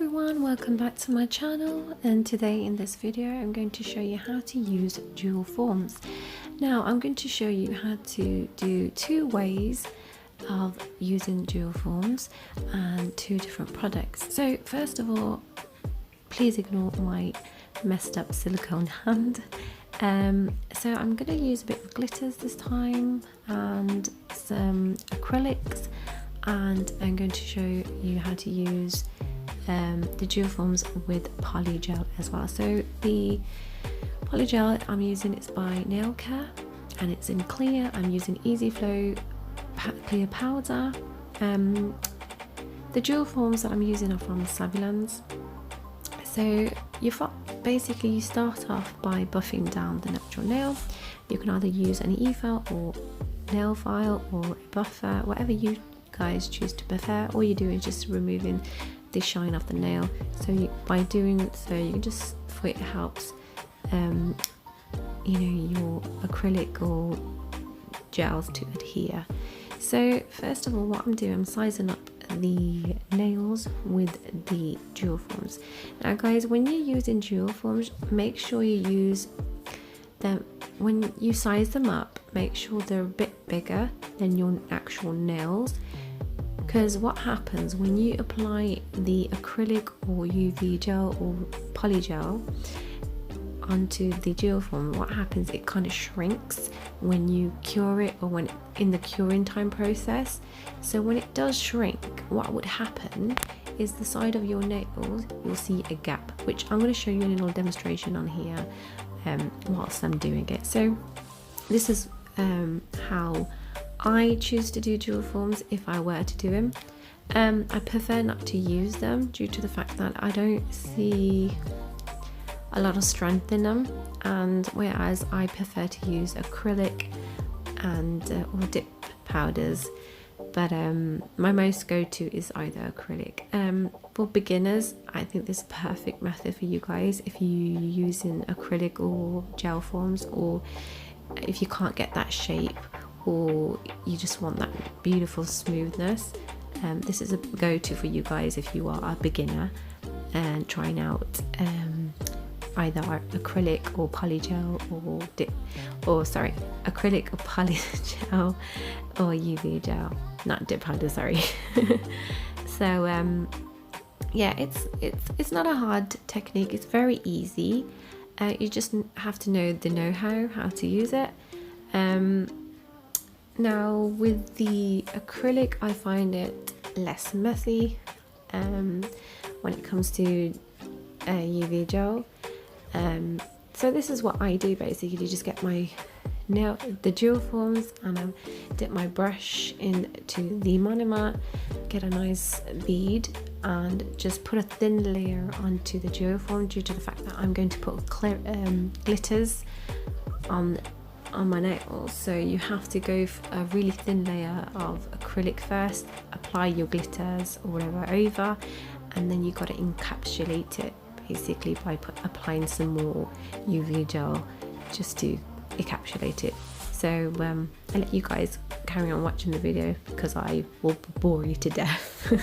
everyone, welcome back to my channel, and today in this video I'm going to show you how to use dual forms. Now I'm going to show you how to do two ways of using dual forms and two different products. So first of all, please ignore my messed up silicone hand. So I'm going to use a bit of glitters this time and some acrylics, and I'm going to show you how to use the dual forms with polygel as well. So the polygel I'm using is by Nail Care and it's in clear. I'm using Easy Flow clear powder. The dual forms that I'm using are from Savylance. So basically you start off by buffing down the natural nail. You can either use an e-file or nail file or a buffer, whatever you guys choose to prefer. All you do is just removing the shine of the nail. So by doing so, you can just, it helps your acrylic or gels to adhere. So first of all, what I'm doing, I'm sizing up the nails with the dual forms. Now guys, when you're using dual forms, make sure you use them, when you size them up, make sure they're a bit bigger than your actual nails, because what happens when you apply the acrylic or UV gel or polygel onto the dual form, what happens, it kind of shrinks when you cure it or when in the curing time process. So when it does shrink, what would happen is the side of your nails, you'll see a gap, which I'm going to show you a little demonstration on here whilst I'm doing it. So this is how I choose to do dual forms if I were to do them. I prefer not to use them due to the fact that I don't see a lot of strength in them, and whereas I prefer to use acrylic and or dip powders, but my most go-to is either acrylic. For beginners, I think this is a perfect method for you guys if you're using acrylic or gel forms, or if you can't get that shape or you just want that beautiful smoothness. This is a go-to for you guys if you are a beginner and trying out either acrylic or polygel or acrylic or polygel or UV gel, not dip powder, sorry. So yeah, it's not a hard technique, it's very easy. You just have to know the know-how to use it. Now with the acrylic, I find it less messy when it comes to UV gel. So this is what I do basically. Just get the dual forms, and I dip my brush into the monomer, get a nice bead, and just put a thin layer onto the dual form due to the fact that I'm going to put glitters on my nails. So you have to go for a really thin layer of acrylic first, apply your glitters or whatever over, and then you got to encapsulate it basically by applying some more UV gel just to encapsulate it. So I'll let you guys carry on watching the video because I will bore you to death.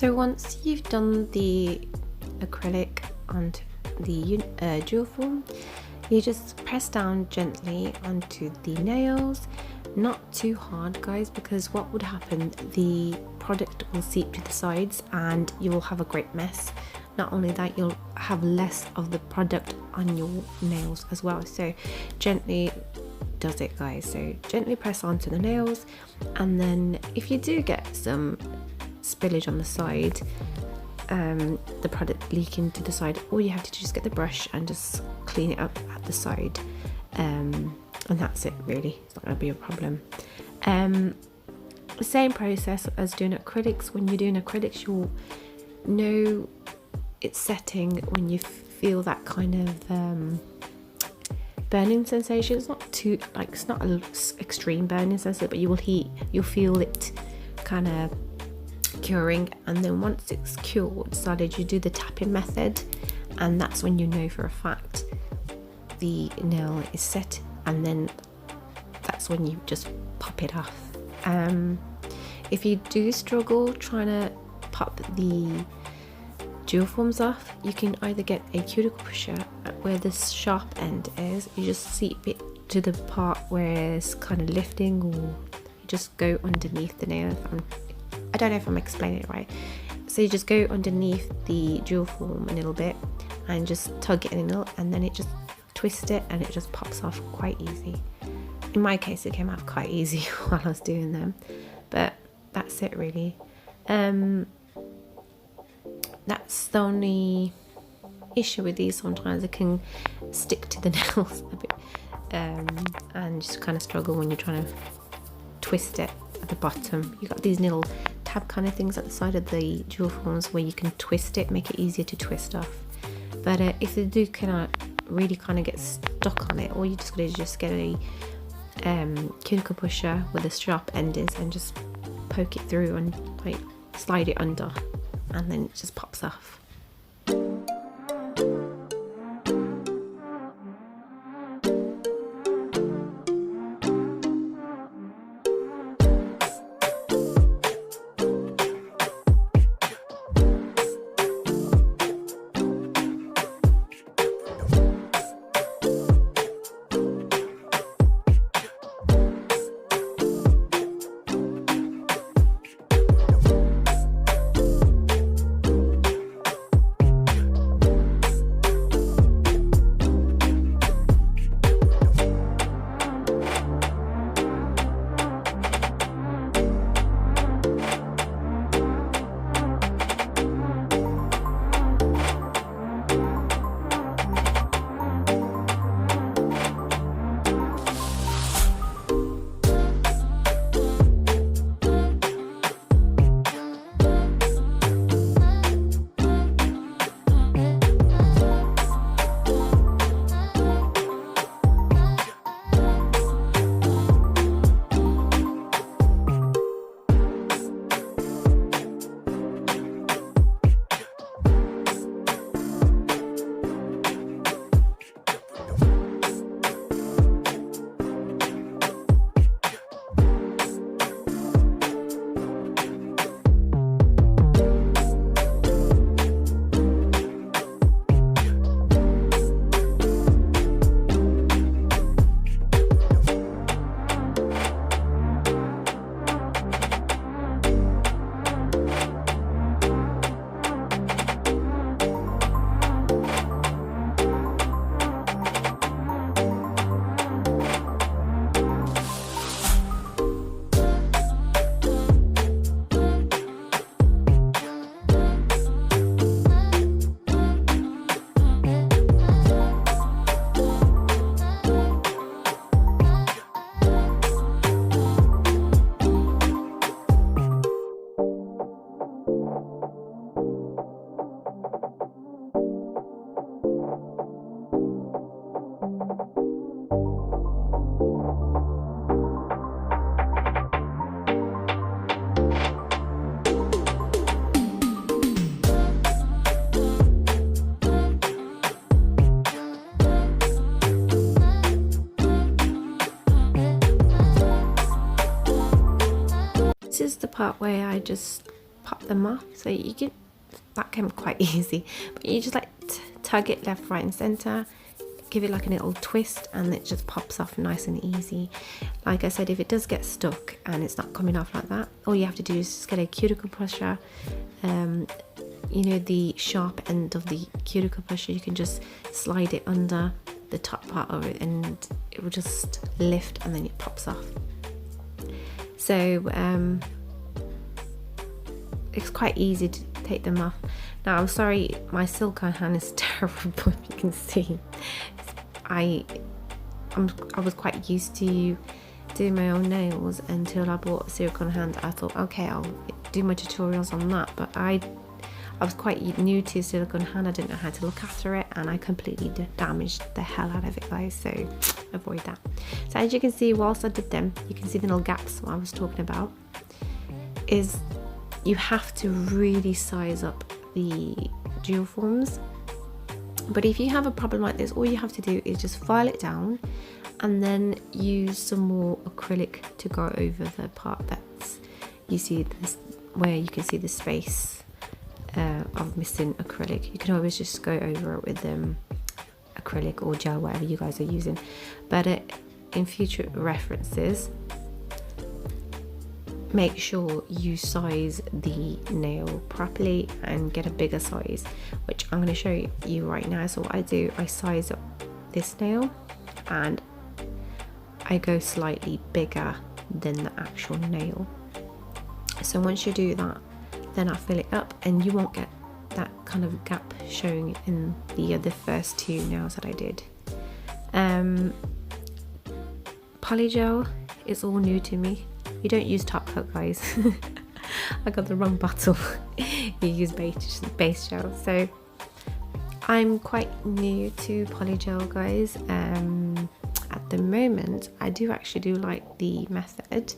So once you've done the acrylic onto the Duoform, you just press down gently onto the nails, not too hard guys, because what would happen, the product will seep to the sides and you will have a great mess. Not only that, you'll have less of the product on your nails as well. So gently does it guys, so gently press onto the nails, and then if you do get some spillage on the side, the product leaking to the side, all you have to do is just get the brush and just clean it up at the side, and that's it really. It's not going to be a problem. Same process as doing acrylics. When you're doing acrylics, you'll know it's setting when you feel that kind of burning sensation. It's not too, like, it's not an extreme burning sensation, but you'll feel it kind of curing, and then once it's cured solid, you do the tapping method, and that's when you know for a fact the nail is set, and then that's when you just pop it off. If you do struggle trying to pop the Duoforms off, you can either get a cuticle pusher where the sharp end is, you just seep it to the part where it's kind of lifting, or you just go underneath the nail. I don't know if I'm explaining it right. So you just go underneath the Duoform a little bit and just tug it in a little, and then it just twist it and it just pops off quite easy. In my case, it came out quite easy while I was doing them, but that's it really. That's the only issue with these. Sometimes it can stick to the nails a bit, and just kind of struggle when you're trying to twist it at the bottom. You've got these little tab kind of things at the side of the Duoforms where you can twist it, make it easier to twist off. But if they do really kind of get stuck on it, all you just got to just get a cuticle pusher where the sharp end is and just poke it through and like slide it under, and then it just pops off. This is the part where I just pop them off. So you can, that can be quite easy, but you just like tug it left, right and center, give it like a little twist, and it just pops off nice and easy. Like I said, if it does get stuck and it's not coming off like that, all you have to do is just get a cuticle pusher, you know, the sharp end of the cuticle pusher, you can just slide it under the top part of it and it will just lift and then it pops off. So it's quite easy to take them off. Now I'm sorry, my silicone hand is terrible. You can see I was quite used to doing my own nails until I bought a silicone hand. I thought, okay, I'll do my tutorials on that, but I was quite new to silicone hand. I didn't know how to look after it, and I completely damaged the hell out of it, guys, so avoid that. So as you can see, whilst I did them, you can see the little gaps I was talking about. Is you have to really size up the dual forms. But if you have a problem like this, all you have to do is just file it down and then use some more acrylic to go over the part that's, you see this, where you can see the space of missing acrylic. You can always just go over it with acrylic or gel, whatever you guys are using. But in future references, make sure you size the nail properly and get a bigger size, which I'm going to show you right now. So what I do, I size up this nail and I go slightly bigger than the actual nail. So once you do that, then I fill it up and you won't get that kind of gap showing in the first two nails that I did. Polygel is all new to me. You don't use top coat, guys. I got the wrong bottle. You use base gel. So I'm quite new to polygel, guys. At the moment, I do actually like the method,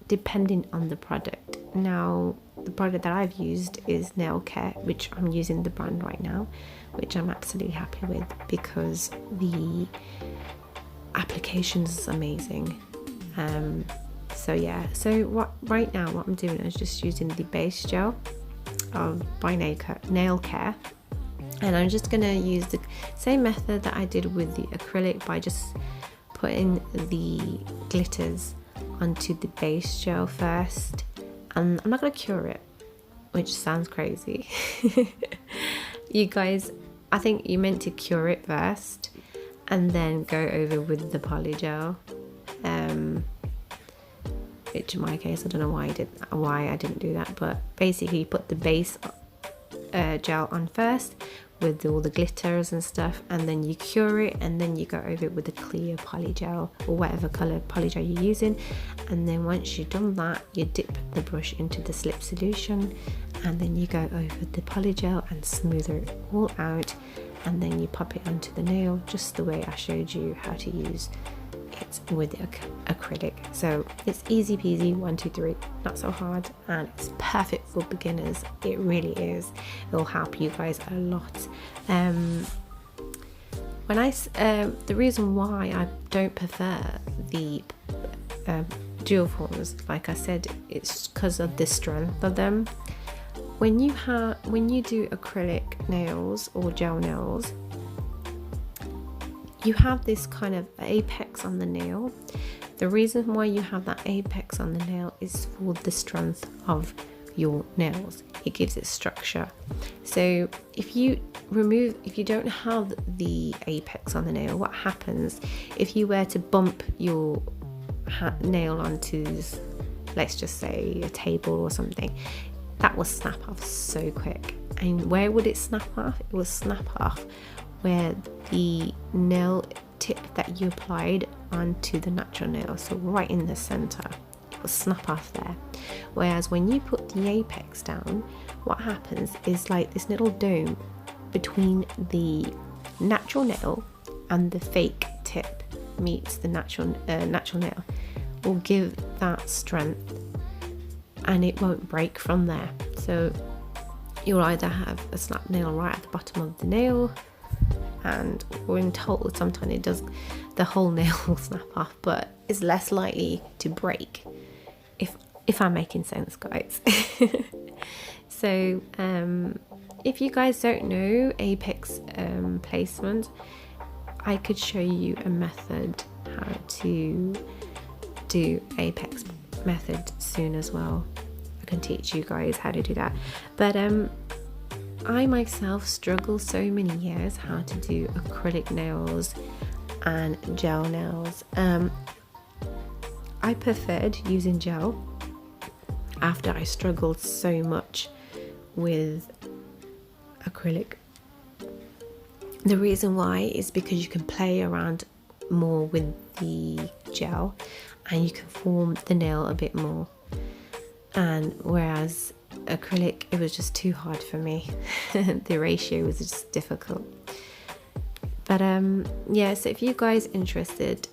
depending on the product. Now, the product that I've used is Nail Care, which I'm using the brand right now, which I'm absolutely happy with because the application is amazing. So yeah, so right now what I'm doing is just using the base gel by Nail Care, and I'm just gonna use the same method that I did with the acrylic by just putting the glitters onto the base gel first, and I'm not gonna cure it, which sounds crazy. You guys, I think you meant to cure it first and then go over with the polygel. Which in my case, I don't know why I didn't do that, but basically you put the base gel on first with all the glitters and stuff, and then you cure it, and then you go over it with the clear polygel or whatever color polygel you're using. And then once you've done that, you dip the brush into the slip solution, and then you go over the polygel and smooth it all out, and then you pop it onto the nail just the way I showed you how to use it with the acrylic. So it's easy peasy, 1 2 3, not so hard, and it's perfect for beginners. It really is. It'll help you guys a lot. The reason why I don't prefer the dual forms, like I said, it's because of the strength of them. When you do acrylic nails or gel nails, you have this kind of apex on the nail. The reason why you have that apex on the nail is for the strength of your nails. It gives it structure. So if you don't have the apex on the nail, what happens if you were to bump your nail onto, let's just say, a table or something, that will snap off so quick. And where would it snap off? It will snap off where the nail tip that you applied onto the natural nail, so right in the center, it will snap off there. Whereas when you put the apex down, what happens is like this little dome between the natural nail and the fake tip meets the natural nail will give that strength, and it won't break from there. So you'll either have a snap nail right at the bottom of the nail, and or in total sometimes it does, the whole nail will snap off, but it's less likely to break. If if I'm making sense, guys. So if you guys don't know Apex placement, I could show you a method how to do Apex method soon as well. I can teach you guys how to do that. But I myself struggle so many years how to do acrylic nails and gel nails. I preferred using gel after I struggled so much with acrylic. The reason why is because you can play around more with the gel and you can form the nail a bit more, and whereas acrylic, it was just too hard for me. The ratio was just difficult. But yeah, so if you guys are interested,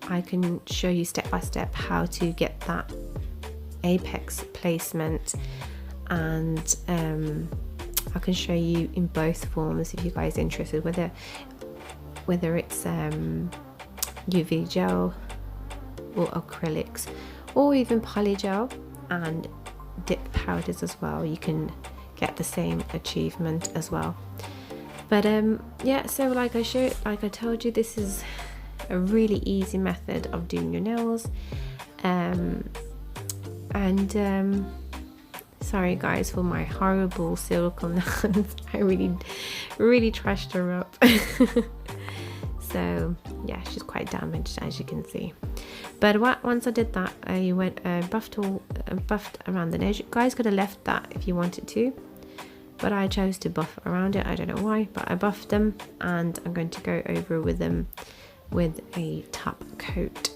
I can show you step by step how to get that Apex placement, and I can show you in both forms if you guys are interested, whether it's UV gel or acrylics, or even polygel and dip powders as well. You can get the same achievement as well. But yeah, so like I told you, this is a really easy method of doing your nails. Sorry guys for my horrible silicone nails. I really trashed her up. So yeah, she's quite damaged, as you can see. But once I did that, I went buffed around the nails. You guys could have left that if you wanted to, but I chose to buff around it. I don't know why, but I buffed them, and I'm going to go over with them with a top coat.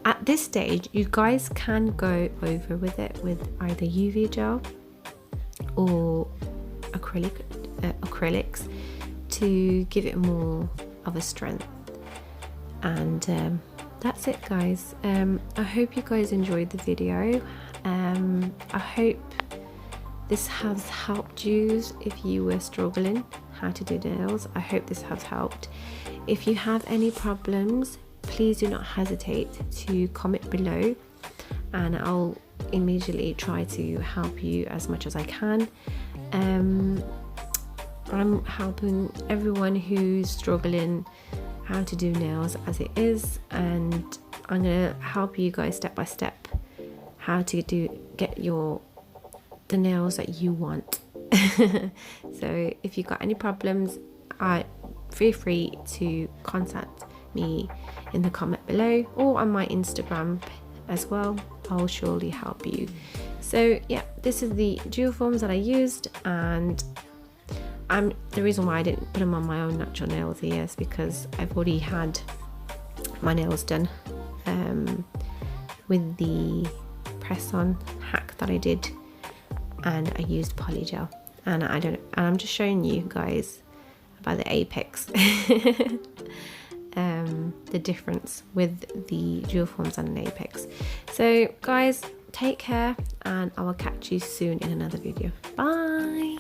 At this stage, you guys can go over with it with either UV gel or acrylics to give it more of a strength. And that's it, guys. I hope you guys enjoyed the video. I hope this has helped you if you were struggling how to do nails. I hope this has helped. If you have any problems, please do not hesitate to comment below, and I'll immediately try to help you as much as I can. I'm helping everyone who's struggling how to do nails as it is, and I'm gonna help you guys step by step how to get the nails that you want. So if you've got any problems, feel free to contact me in the comment below or on my Instagram as well. I'll surely help you. So yeah, this is the dual forms that I used, and the reason why I didn't put them on my own natural nails here is because I've already had my nails done with the press on hack that I did, and I used polygel, and I'm just showing you guys about the Apex the difference with the dual forms and an Apex. So guys, take care, and I will catch you soon in another video. Bye.